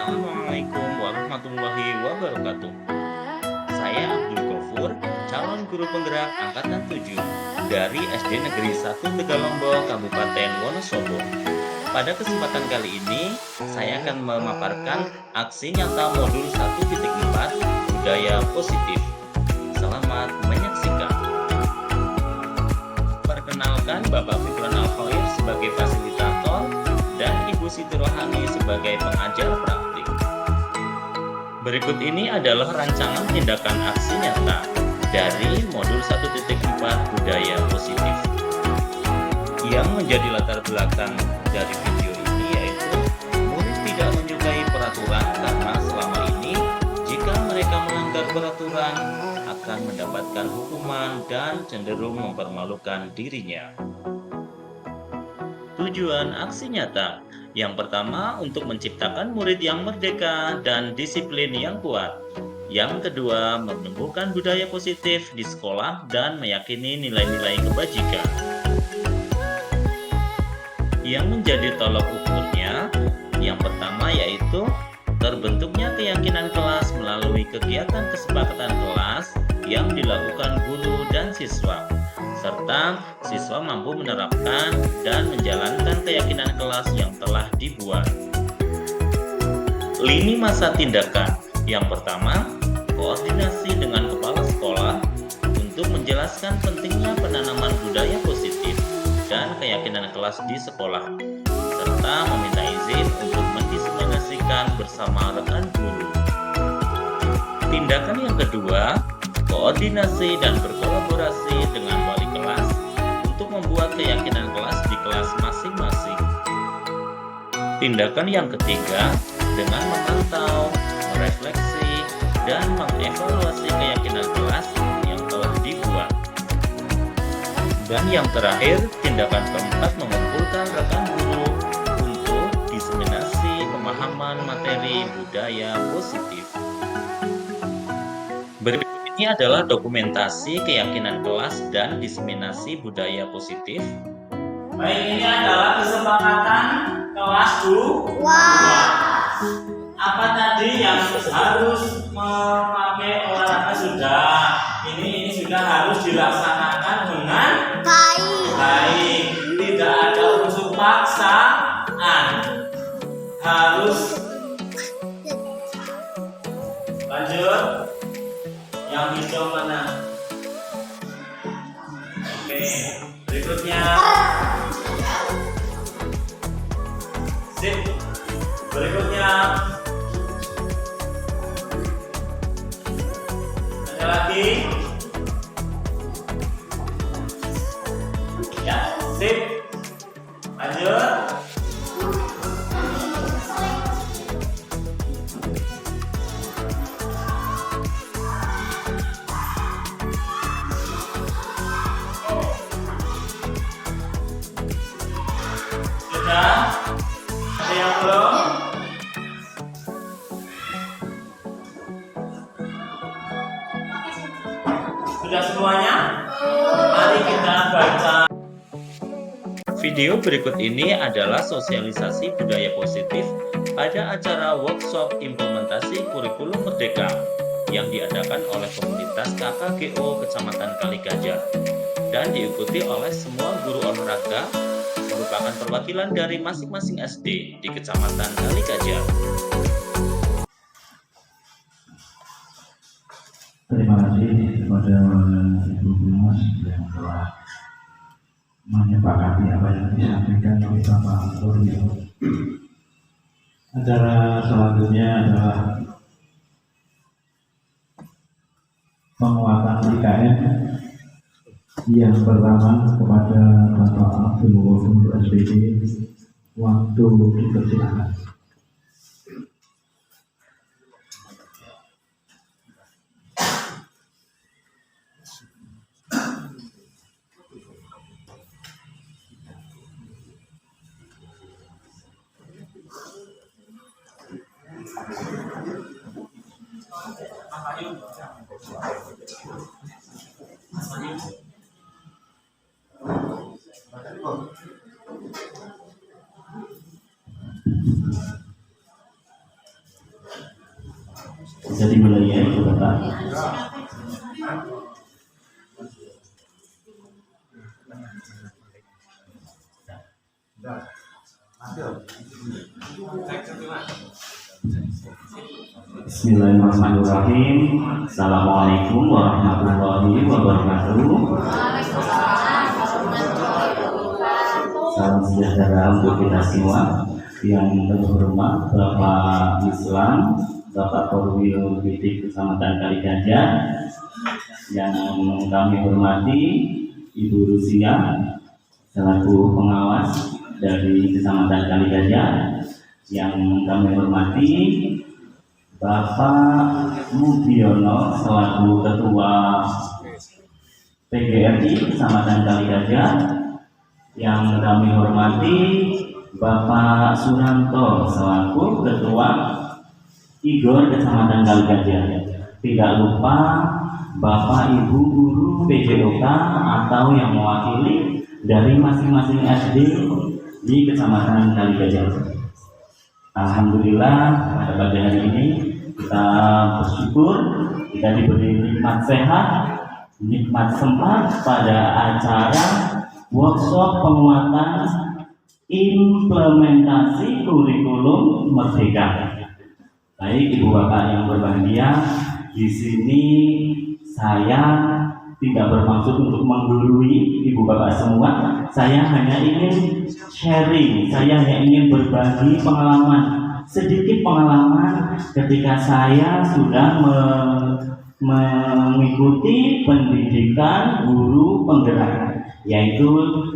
Assalamualaikum warahmatullahi wabarakatuh. Saya Abdul Gofur, calon guru penggerak angkatan 7 dari SD Negeri 1 Tegalombo, Kabupaten Wonosobo. Pada kesempatan kali ini, saya akan memaparkan aksi nyata modul 1.4 budaya positif. Selamat menyaksikan. Perkenalkan Bapak Fikran Alkhoir sebagai fasilitator dan Ibu Siti Rohani sebagai pengajar praktik. Berikut ini adalah rancangan tindakan aksi nyata dari modul 1.4 budaya positif. Yang menjadi latar belakang dari video ini yaitu murid tidak menyukai peraturan karena selama ini jika mereka melanggar peraturan akan mendapatkan hukuman dan cenderung mempermalukan dirinya. Tujuan aksi nyata yang pertama untuk menciptakan murid yang merdeka dan disiplin yang kuat. Yang kedua, menumbuhkan budaya positif di sekolah dan meyakini nilai-nilai kebajikan. Yang menjadi tolok ukurnya, yang pertama yaitu terbentuknya keyakinan kelas melalui kegiatan kesepakatan kelas yang dilakukan guru dan siswa, serta siswa mampu menerapkan dan menjalankan keyakinan kelas yang telah dibuat. Lini masa tindakan yang pertama, koordinasi dengan kepala sekolah untuk menjelaskan pentingnya penanaman budaya positif dan keyakinan kelas di sekolah, serta meminta izin untuk mendiseminasikan bersama rekan guru. Tindakan yang kedua, koordinasi dan berkolaborasi dengan wali kelas untuk membuat keyakinan kelas di kelas masing-masing. Tindakan yang ketiga, dengan memantau, merefleksi, dan mengevaluasi keyakinan kelas yang telah dibuat. Dan yang terakhir, tindakan keempat mengumpulkan rekan guru untuk diseminasi pemahaman materi budaya positif. Berikut ini adalah dokumentasi keyakinan kelas dan diseminasi budaya positif. Baik, ini adalah kesepakatan kelas Bu. Apa tadi yang harus memakai olahraga sudah? Ini sudah harus dilaksanakan dengan baik. Tidak ada unsur paksaan. Harus lanjut. Yang hijau mana? Oke, berikutnya. Sip. Berikutnya. Ada lagi? Ya, sip. Lanjut. Sudah? Ada yang belum? Sudah semuanya? Mari kita baca. Video berikut ini adalah sosialisasi budaya positif pada acara workshop implementasi kurikulum Merdeka yang diadakan oleh komunitas KKGO Kecamatan Kalikajar dan diikuti oleh semua guru olahraga merupakan perwakilan dari masing-masing SD di Kecamatan Kalikajar. Terima kasih kepada Ibu Mas yang telah menyepakati apa yang disampaikan oleh Bapak Lorio. Acara selanjutnya adalah penguatan IKN yang pertama kepada Bapak Abdul Gofur SPD. Waktu dipersilakan. Bisa dimulai ya Ibu Bapak. Bismillahirrahmanirrahim. Assalamualaikum warahmatullahi wabarakatuh. Salam sejahtera untuk kita semua. Yang terhormat Bapak Islam, Bapak Korwil Bidik Kecamatan Kaligajah, yang kami hormati Ibu Rusia selaku pengawas dari Kecamatan Kaligajah, yang kami hormati Bapak Mubiono selaku Ketua PGRI Kecamatan Kaligajah, yang kami hormati Bapak Suranto selaku Ketua IGOR Kecamatan Kaligajah. Tidak lupa Bapak Ibu Guru PJOK atau yang mewakili dari masing-masing SD di Kecamatan Kaligajah. Alhamdulillah pada pagi hari ini kita bersyukur kita diberi nikmat sehat, nikmat sempat pada acara workshop penguatan implementasi kurikulum Merdeka. Baik Ibu Bapak yang berbahagia, di sini saya tidak bermaksud untuk menggurui Ibu Bapak semua. Saya hanya ingin sharing, saya hanya ingin berbagi pengalaman, sedikit pengalaman ketika saya sudah mengikuti pendidikan guru penggerak, yaitu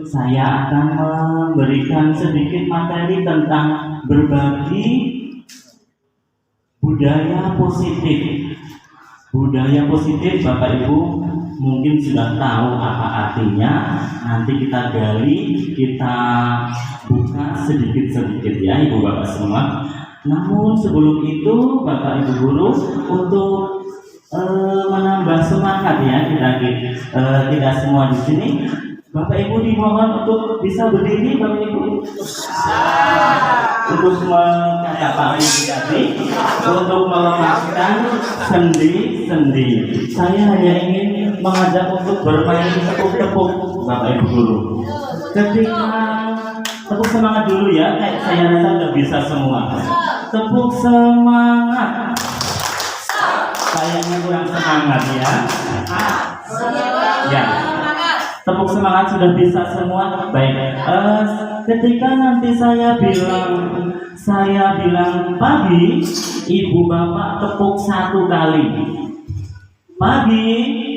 saya akan memberikan sedikit materi tentang berbagi budaya positif. Budaya positif Bapak Ibu mungkin sudah tahu apa artinya. Nanti kita gali, kita buka sedikit-sedikit ya Ibu Bapak semua. Namun sebelum itu Bapak Ibu guru, untuk menambah semangat ya kita semua di sini, Bapak Ibu dimohon untuk bisa berdiri Bapak Ibu. Untuk mencapai tadi, untuk melemahkan sendi-sendi. Saya hanya ingin mengajak untuk bermain tepuk-tepuk Bapak Ibu guru. Ketika tepuk semangat dulu ya, saya rasa sudah bisa semua. Tepuk semangat. Sayangnya kurang semangat ya. Ya. Tepuk semangat sudah bisa semua. Baik. Ketika nanti saya bilang pagi, Ibu Bapak tepuk 1 kali. Pagi,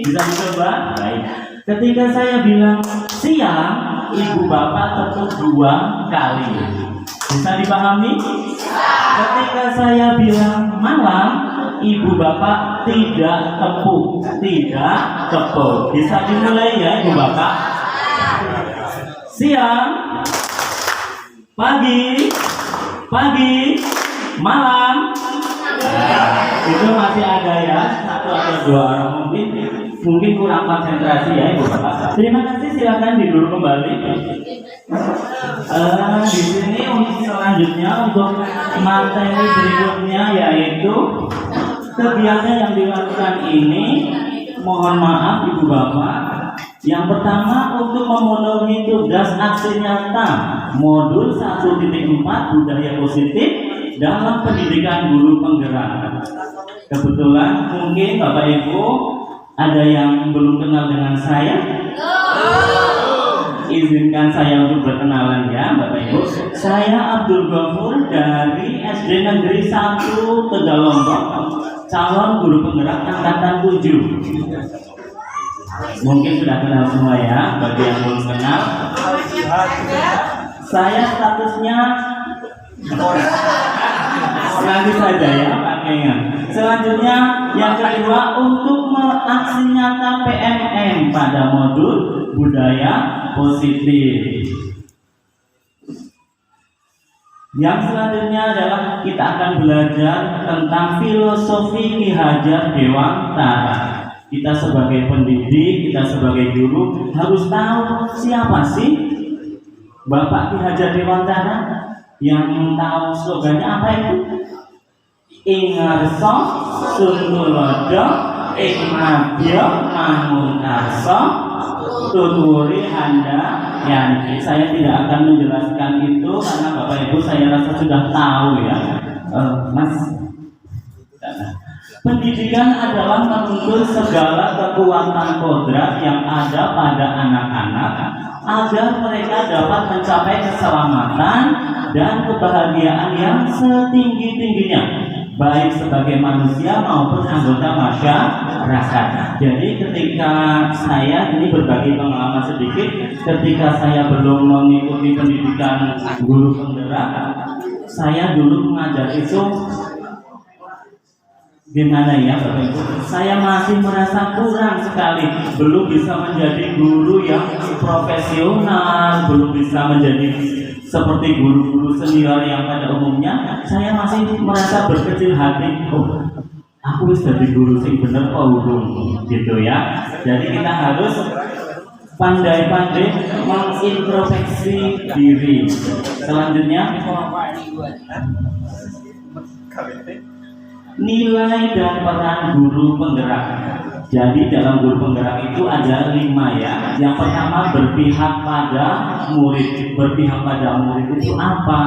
bisa dicoba? Baik. Ketika saya bilang siang, Ibu Bapak tepuk 2 kali. Bisa dipahami? Ketika saya bilang malam, Ibu Bapak tidak tepuk. Bisa dimulai ya Ibu Bapak. Siang, pagi, malam. Itu masih ada ya, 1 atau 2 orang mungkin kurang konsentrasi ya Ibu Bapak. Terima kasih, silakan duduk kembali. Di sini untuk selanjutnya, untuk materi berikutnya, yaitu kegiatan yang dilakukan ini. Mohon maaf Ibu Bapak. Yang pertama, untuk memenuhi tugas aksi nyata modul 1.4 budaya positif dalam pendidikan guru penggerak. Kebetulan mungkin Bapak Ibu ada yang belum kenal dengan saya. Izinkan saya untuk berkenalan ya Bapak Ibu. Saya Abdul Ghafur dari SD Negeri 1 Tegallombok, calon guru penggerak angkatan 7. Mungkin sudah kenal semua ya, bagi yang belum kenal. Saya statusnya nanti saja ya pakainya. Selanjutnya yang kedua, untuk aksi nyata PMM pada modul budaya positif. Yang selanjutnya adalah kita akan belajar tentang filosofi Ki Hajar Dewantara. Kita sebagai pendidik, kita sebagai guru harus tahu siapa sih Bapak Ki Hajar Dewantara. Yang tahu slogannya apa itu? ing ngarsa suntulodo ing madya mangun karsa tuturi handa yanti. Saya tidak akan menjelaskan itu karena Bapak Ibu saya rasa sudah tahu ya. Mas, pendidikan adalah menuntut segala kekuatan kodrat yang ada pada anak-anak agar mereka dapat mencapai keselamatan dan kebahagiaan yang setinggi-tingginya, baik sebagai manusia maupun anggota masyarakat. Jadi ketika saya ini berbagi pengalaman sedikit, ketika saya belum mengikuti pendidikan guru penggerak, saya dulu mengajar itu gimana ya Bapak Ibu, saya masih merasa kurang sekali, belum bisa menjadi guru yang profesional, belum bisa menjadi seperti guru-guru senior yang pada umumnya. Saya masih merasa berkecil hati, oh aku bisa jadi guru sing bener gitu ya. Jadi kita harus pandai-pandai mengintrospeksi diri. Selanjutnya, nilai dan peran guru penggerak. Jadi dalam guru penggerak itu ada 5 ya. Yang pertama berpihak pada murid. Berpihak pada murid itu apa?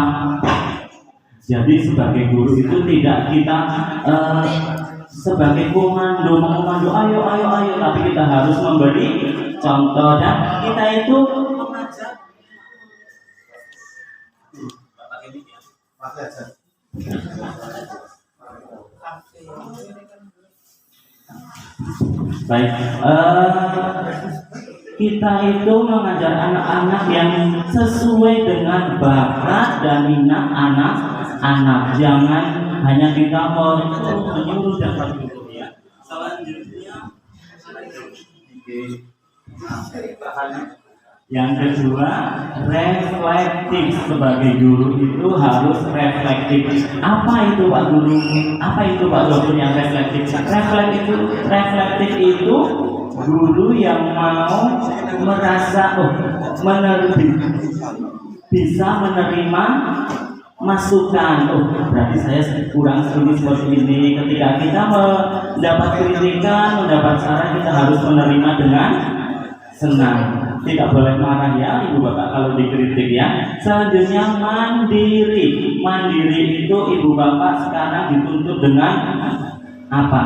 Jadi sebagai guru itu tidak kita sebagai komando, ayo, tapi kita harus memberi contoh dan kita itu baik, kita itu mengajar anak-anak yang sesuai dengan bakat dan minat anak-anak. Jangan hanya kita menyuruh dan begitu ya. Selanjutnya, yang kedua, reflektif. Sebagai guru itu harus reflektif. Apa itu Pak Guru? Apa itu Pak Dokter yang reflektif? Reflektif itu guru yang mau merasa bisa menerima masukan. Berarti saya kurang seperti ini. Ketika kita mendapat kritikan, mendapat saran, kita harus menerima dengan senang. Tidak boleh marah ya Ibu Bapak kalau dikritik ya. Selanjutnya mandiri. Mandiri itu Ibu Bapak sekarang dituntut dengan apa?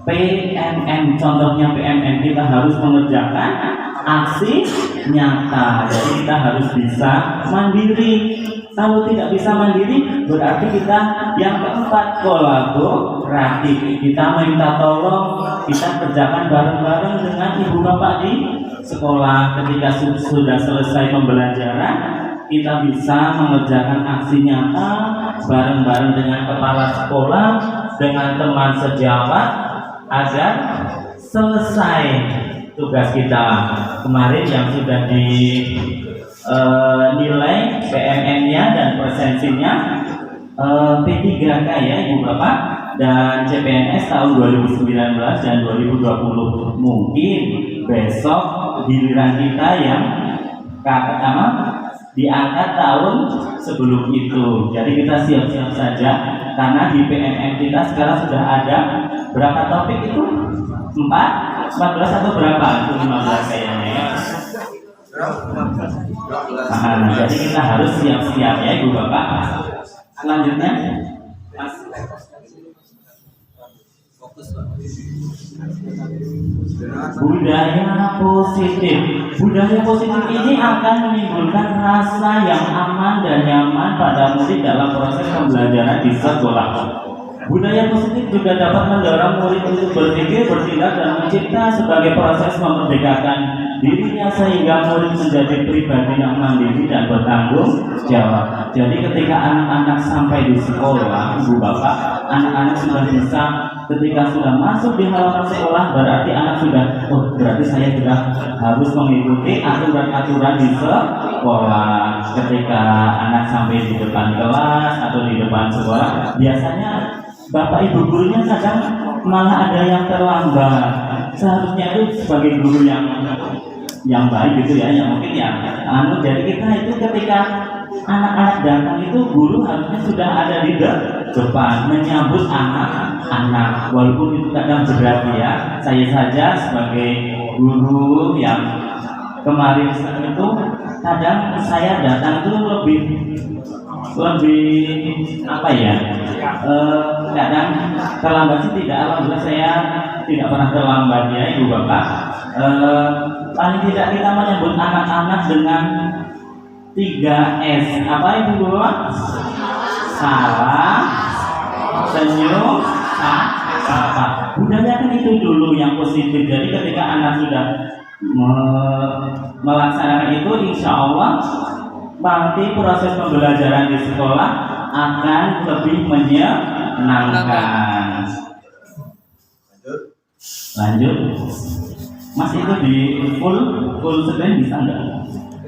PMM. Contohnya PMM, kita harus mengerjakan aksi nyata. Jadi kita harus bisa mandiri. Kalau tidak bisa mandiri, berarti kita yang keempat kolaboratif. Kita minta tolong, kita kerjakan bareng-bareng dengan Ibu Bapak di sekolah. Ketika sudah selesai pembelajaran, kita bisa mengerjakan aksi nyata bareng-bareng dengan kepala sekolah, dengan teman sejawat agar selesai tugas kita kemarin yang sudah nilai PMN-nya dan presensinya P3K ya Ibu Bapak, dan CPNS tahun 2019 dan 2020. Mungkin besok giliran kita yang diangkat tahun sebelum itu. Jadi kita siap-siap saja karena di PMN kita sekarang sudah ada berapa topik itu? 14 atau berapa? Itu 15 kayaknya ya. Jadi kita harus siap-siap ya Ibu Bapak. Selanjutnya budaya positif. Budaya positif ini akan menimbulkan rasa yang aman dan nyaman pada murid dalam proses pembelajaran di sekolah. Budaya positif juga dapat mendorong murid untuk berpikir, bertindak, dan mencipta sebagai proses memerdekakan dirinya sehingga murid menjadi pribadi yang mandiri dan bertanggung jawab. Jadi ketika anak-anak sampai di sekolah, Ibu Bapak, anak-anak sudah bisa, ketika sudah masuk di halaman sekolah, berarti anak sudah, berarti saya sudah harus mengikuti aturan-aturan di sekolah. Ketika anak sampai di depan kelas atau di depan sekolah, biasanya Bapak Ibu gurunya kadang malah ada yang terlambat. Seharusnya itu sebagai guru yang baik gitu ya, yang mungkin ya jadi kita itu ketika anak-anak datang itu guru harusnya sudah ada di depan menyambut anak-anak. Walaupun itu kadang berat ya, saya saja sebagai guru yang kemarin itu kadang saya datang itu lebih apa ya, kadang terlambat sih tidak, alhamdulillah saya tidak pernah terlambat ya ibu bapak. Paling tidak kita menyambut anak-anak dengan 3S. Apa ibu bapak? Salam, senyum, sapa. Budayakan itu dulu yang positif. Jadi ketika anak sudah melaksanakan itu, insya Allah nanti proses pembelajaran di sekolah akan lebih menyenangkan. Lanjut. Mas itu di full screen bisa enggak?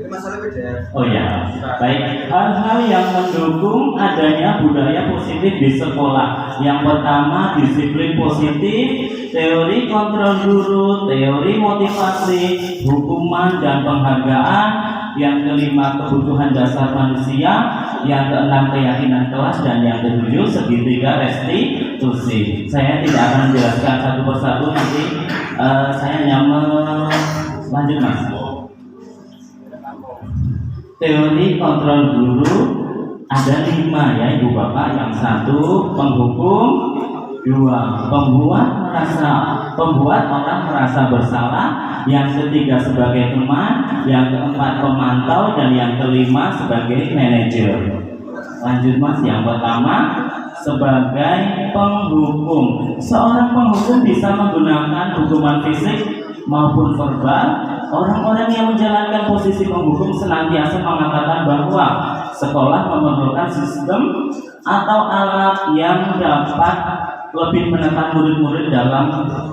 Masalah beda. Oh ya, baik. Hal-hal yang mendukung adanya budaya positif di sekolah. Yang pertama, disiplin positif, teori kontrol guru, teori motivasi, hukuman dan penghargaan. Yang kelima, kebutuhan dasar manusia. Yang keenam, keyakinan kelas. Dan yang ketujuh, segitiga restitusi. Saya tidak akan menjelaskan satu persatu, nanti saya hanya lanjut mas. Teori kontrol guru ada 5 ya ibu bapak. Yang 1 penghukum, 2 pembuat orang merasa bersalah, yang ketiga sebagai teman, yang keempat pemantau, dan yang kelima sebagai manajer. Lanjut mas. Yang pertama sebagai penghukum. Seorang penghukum bisa menggunakan hukuman fisik maupun verbal. Orang-orang yang menjalankan posisi penghukum senantiasa mengatakan bahwa sekolah memerlukan sistem atau alat yang dapat lebih menekan murid-murid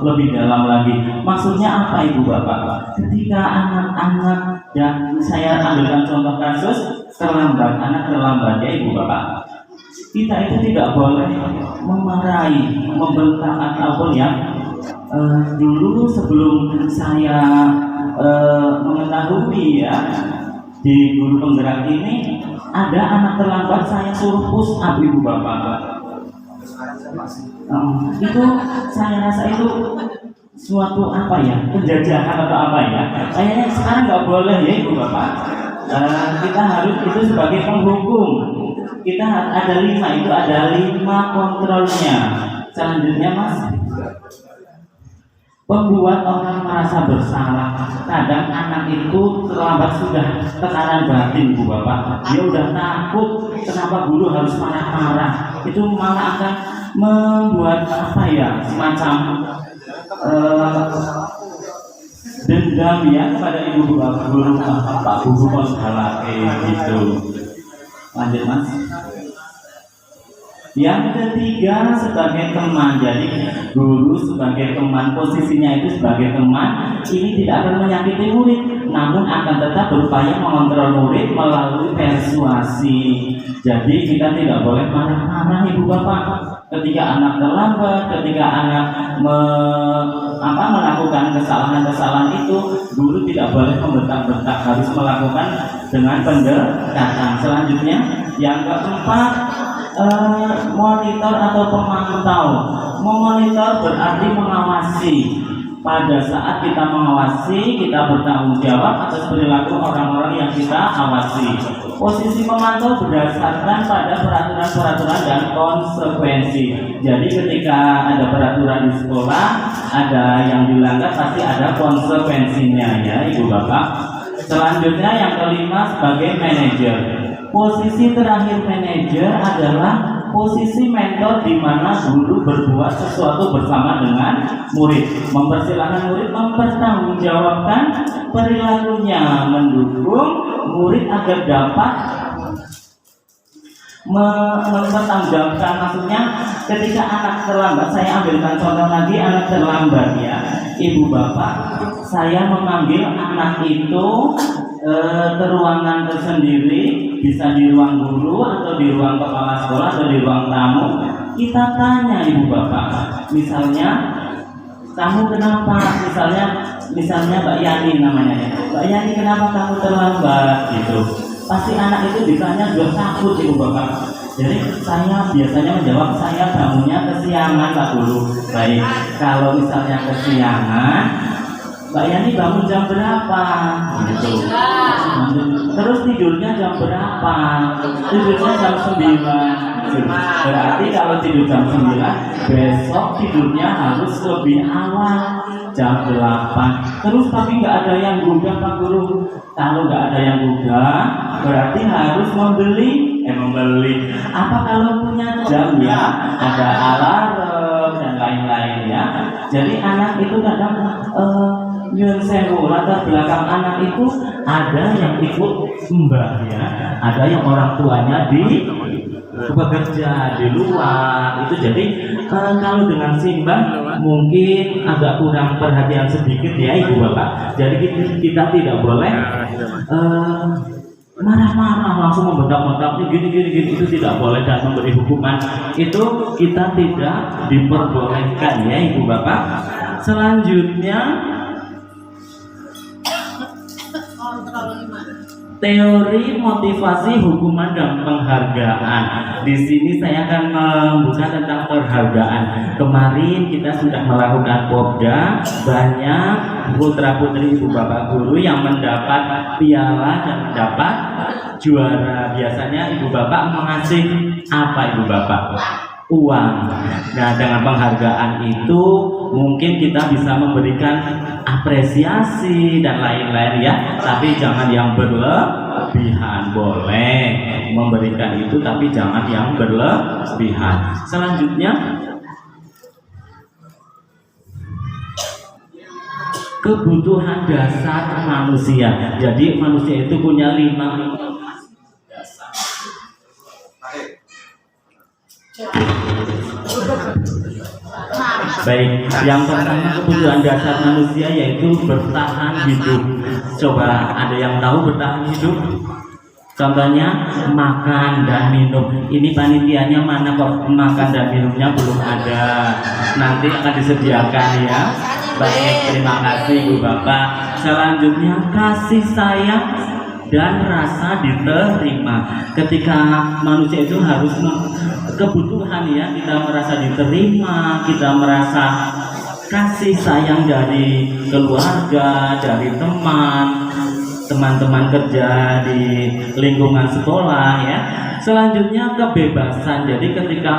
lebih dalam lagi. Maksudnya apa ibu bapak? Ketika anak-anak, dan saya ambilkan contoh kasus anak terlambat ya ibu bapak, kita itu tidak boleh memarahi, membentak ataupun ya. Dulu sebelum saya mengetahui ya di guru penggerak ini ada anak terlambat, saya suruh push up ibu bapak. Itu saya rasa itu suatu apa ya, penjajahan atau apa ya. Kayaknya sekarang nggak boleh ya ibu bapak. Kita harus itu sebagai penghukum. Kita ada 5, itu ada 5 kontrolnya. Selanjutnya mas, membuat orang merasa bersalah. Kadang anak itu terlambat sudah tekanan batin bu bapak, dia udah takut kenapa guru harus marah-marah. Itu malah akan membuat apa ya, semacam dendam ya kepada ibu guru, pak guru gitu. Lanjut mas. Yang ketiga sebagai teman. Jadi guru sebagai teman, posisinya itu sebagai teman, ini tidak akan menyakiti murid, namun akan tetap berupaya mengontrol murid melalui persuasi. Jadi kita tidak boleh marah-marah ibu bapak ketika anak terlambat, ketika anak melakukan kesalahan-kesalahan itu. Guru tidak boleh membentak-bentak, harus melakukan dengan pendekatan. Selanjutnya yang keempat, monitor atau pemantau. Memonitor berarti mengawasi. Pada saat kita mengawasi, kita bertanggung jawab atas perilaku orang-orang yang kita awasi. Posisi pemantau berdasarkan pada peraturan-peraturan dan konsekuensi. Jadi ketika ada peraturan di sekolah, ada yang dilanggar, pasti ada konsekuensinya ya ibu bapak. Selanjutnya yang kelima sebagai manajer. Posisi terakhir manajer adalah posisi mentor, di mana guru berbuat sesuatu bersama dengan murid, mempersilahkan murid mempertanggungjawabkan perilakunya, mendukung murid agar dapat mempertanggungjawabkan. Maksudnya ketika anak terlambat, saya ambilkan contoh lagi anak terlambat ya ibu bapak, saya memanggil anak itu ke ruangan tersendiri, bisa di ruang guru atau di ruang kepala sekolah atau di ruang tamu. Kita tanya ibu bapak, misalnya kamu kenapa, misalnya Mbak Yani namanya ya, Mbak Yani kenapa kamu terlambat gitu. Pasti anak itu ditanya sudah takut ibu bapak. Jadi saya biasanya menjawab, saya bangunnya kesiangan Pak Guru. Baik, kalau misalnya kesiangan, Mbak Yani bangun jam berapa? Gitu. Terus tidurnya jam berapa? Tidurnya jam 9. Berarti kalau tidur jam 9, besok tidurnya harus lebih awal, jam 8. Terus tapi nggak ada yang gugah Pak Guru. Kalau nggak ada yang gugah, berarti harus membeli. Apa kalau punya jam ya? Ada alarm dan lain-lain ya. Jadi anak itu kadang nyun sewu, latar belakang anak itu ada yang ikut mbah ya, ada yang orang tuanya di bekerja di luar itu. Jadi kalau dengan simbah mungkin agak kurang perhatian sedikit ya Ibu Bapak. Jadi kita tidak boleh marah-marah langsung membentak-bentak gini itu tidak boleh dan memberi hukuman itu kita tidak diperbolehkan ya Ibu Bapak. Selanjutnya teori motivasi hukuman dan penghargaan. Di sini saya akan membuka tentang penghargaan. Kemarin kita sudah melakukan popda, banyak putra-putri Ibu Bapak guru yang mendapat piala dan mendapat juara. Biasanya Ibu Bapak mengasih apa Ibu Bapak? Uang. Nah, dengan penghargaan itu mungkin kita bisa memberikan apresiasi dan lain-lain ya, tapi jangan yang berlebihan. Boleh memberikan itu tapi jangan yang berlebihan. Selanjutnya kebutuhan dasar manusia. Jadi manusia itu punya 5 baik, yang pertama kebutuhan dasar manusia yaitu bertahan hidup. Coba ada yang tahu bertahan hidup? Contohnya makan dan minum. Ini panitianya mana kok makan dan minumnya belum ada? Nanti akan disediakan ya. Baik, terima kasih Ibu Bapak. Selanjutnya kasih sayang dan rasa diterima. Ketika manusia itu harus kebutuhan ya, kita merasa diterima, kita merasa kasih sayang dari keluarga, dari teman-teman kerja di lingkungan sekolah ya. Selanjutnya kebebasan. Jadi ketika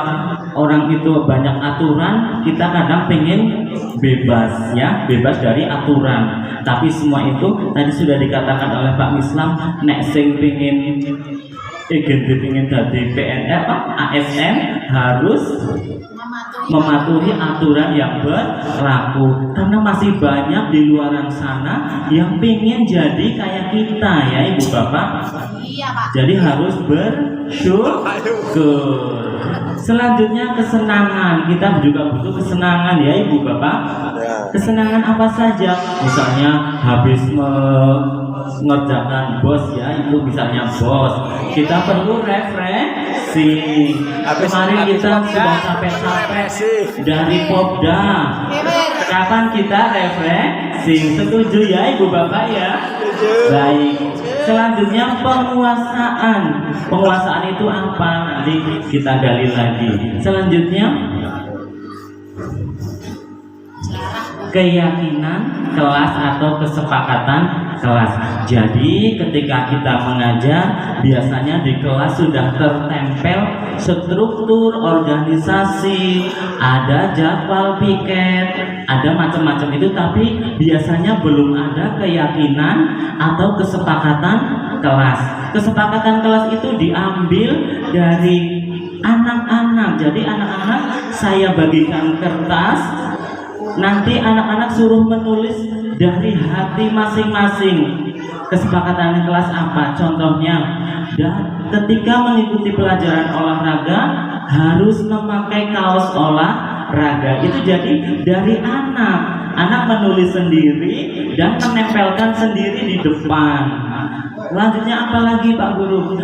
orang itu banyak aturan, kita kadang pengen bebas ya, bebas dari aturan. Tapi semua itu tadi sudah dikatakan oleh Pak Mislam, nek sing pengen pengen jadi PNS ASN harus mematuhi aturan yang berlaku, karena masih banyak di luaran sana yang pengen jadi kayak kita ya Ibu Bapak. Iya Pak. Jadi harus bersyukur. Selanjutnya kesenangan, kita juga butuh kesenangan ya Ibu Bapak. Kesenangan apa saja? Misalnya habis mengerjakan bos ya, itu misalnya bos, kita perlu refreshing. Kemarin kita sudah capek-capek dari popda, kapan kita refreshing? Setuju ya Ibu Bapak ya? Baik. Selanjutnya penguasaan. Penguasaan itu apa? Nanti kita gali lagi. Selanjutnya keyakinan kelas atau kesepakatan kelas. Jadi ketika kita mengajar, biasanya di kelas sudah tertempel struktur organisasi, ada jadwal piket, ada macam-macam itu, tapi biasanya belum ada keyakinan atau kesepakatan kelas. Kesepakatan kelas itu diambil dari anak-anak. Jadi anak-anak saya bagikan kertas, nanti anak-anak suruh menulis dari hati masing-masing. Kesepakatan kelas apa? Contohnya, dan ketika mengikuti pelajaran olahraga harus memakai kaos olahraga. Itu jadi dari anak. Anak menulis sendiri dan menempelkan sendiri di depan. Lanjutnya apa lagi Pak Guru?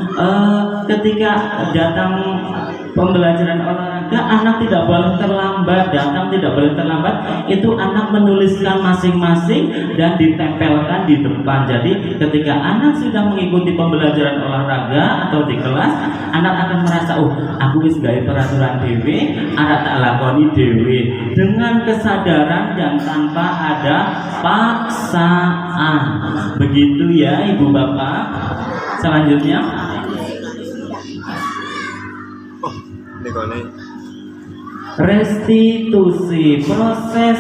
Ketika datang pembelajaran olahraga maka anak tidak boleh terlambat, datang tidak boleh terlambat. Itu anak menuliskan masing-masing dan ditempelkan di depan. Jadi ketika anak sudah mengikuti pembelajaran olahraga atau di kelas, anak akan merasa, oh aku wis gawe peraturan dewe, anak tak lakoni dewe, dengan kesadaran dan tanpa ada paksaan. Begitu ya Ibu Bapak. Selanjutnya restitusi, proses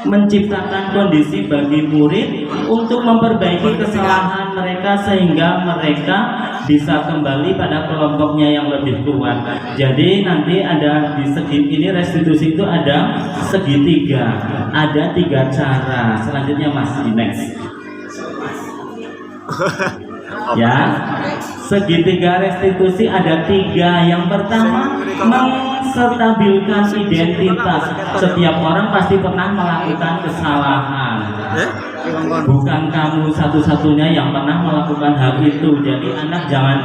menciptakan kondisi bagi murid untuk memperbaiki kesalahan mereka sehingga mereka bisa kembali pada kelompoknya yang lebih kuat. Jadi nanti ada di segi ini, restitusi itu ada segitiga, ada 3 cara. Selanjutnya Mas di next. Ya, segitiga restitusi ada 3. Yang pertama, menstabilkan identitas. Setiap orang pasti pernah melakukan kesalahan. Bukan kamu satu-satunya yang pernah melakukan hal itu. Jadi anak jangan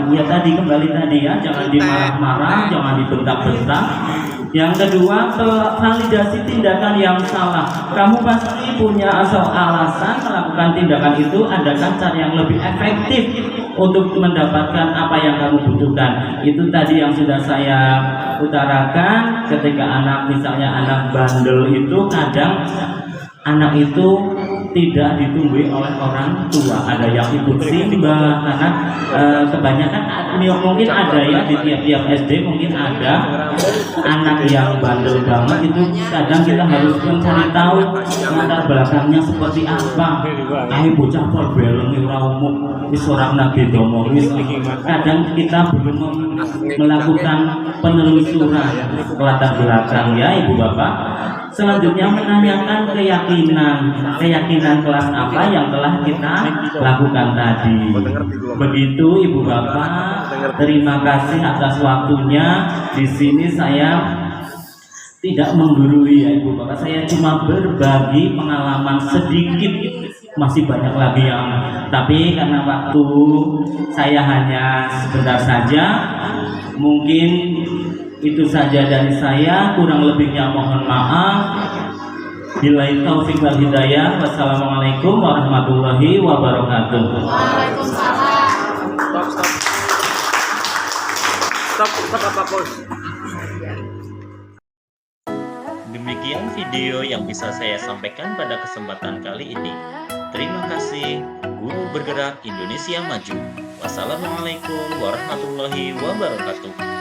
kembali tadi ya, jangan dimarah-marah, jangan dibentak-bentak. Yang kedua, validasi tindakan yang salah. Kamu pasti punya alasan melakukan tindakan itu. Adakah cara yang lebih efektif untuk mendapatkan apa yang kamu butuhkan? Itu tadi yang sudah saya utarakan. Ketika anak, misalnya anak bandel itu, kadang anak itu tidak ditunggui oleh orang tua. Ada yang ikut simbah karena kebanyakan mungkin ada ya di tiap-tiap SD mungkin ada anak yang bandel banget. Itu kadang kita harus mencari tahu latar belakangnya seperti apa. Ayo bocah pol beleng ora umum wis ora nabi domo wis. Kadang kita belum melakukan penelusuran latar belakang ya Ibu Bapak. Selanjutnya menanyakan keyakinan kelas apa yang telah kita lakukan tadi. Begitu Ibu Bapak, terima kasih atas waktunya. Di sini saya tidak menggurui ya Ibu Bapak, saya cuma berbagi pengalaman sedikit. Masih banyak lagi yang, tapi karena waktu saya hanya sebentar saja, mungkin itu saja dari saya, kurang lebihnya mohon maaf. Billahi taufiq wal hidayah. Wassalamualaikum warahmatullahi wabarakatuh. Waalaikumsalam. Stop apa pos? Demikian video yang bisa saya sampaikan pada kesempatan kali ini. Terima kasih. Guru Bergerak Indonesia Maju. Wassalamualaikum warahmatullahi wabarakatuh.